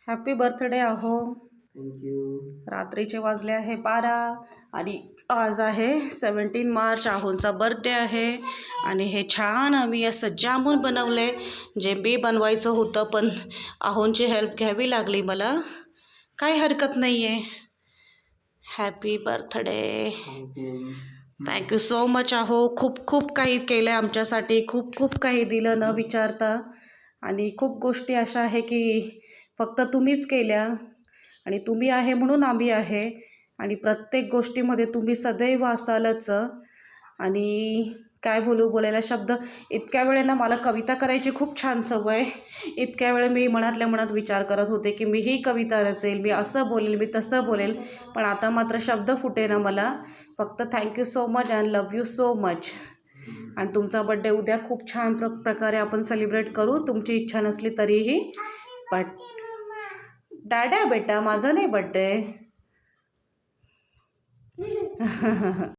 Happy birthday अहो. Thank you. रात्रीचे वाजले आहे 12 आणि आज आहे 17 मार्च. अहोंचा बर्थडे आहे आणि हे छान आम्ही असं जामून बनवले जे मी बनवायचं होतं, पण अहोंची हेल्प घ्यावी लागली मला. काही हरकत नाही आहे. Happy birthday. Thank you so much अहो. खूप खूप काही केलं आहे आमच्यासाठी, खूप खूप काही दिलं न विचारता. आणि खूप गोष्टी अशा आहे की फक्त तुम्हीच केल्या आणि तुम्ही आहे म्हणून आम्ही आहे. आणि प्रत्येक गोष्टीमध्ये तुम्ही सदैव असालच. आणि काय बोलायला शब्द. इतक्या वेळेला मला कविता करायची खूप छान सवय. इतक्या वेळ मी मनातल्या मनात विचार करत होते की मी ही कविता रचेल, मी असं बोलेल, मी तसं बोलेल, पण आता मात्र शब्द फुटेना मला. फक्त thank you so much and love you so much. आणि तुमचा बड्डे उद्या खूप छान प्रकारे आपण सेलिब्रेट करू, तुमची इच्छा नसली तरीही. बट डॅडा बेटा, माझा नाही बड्डे.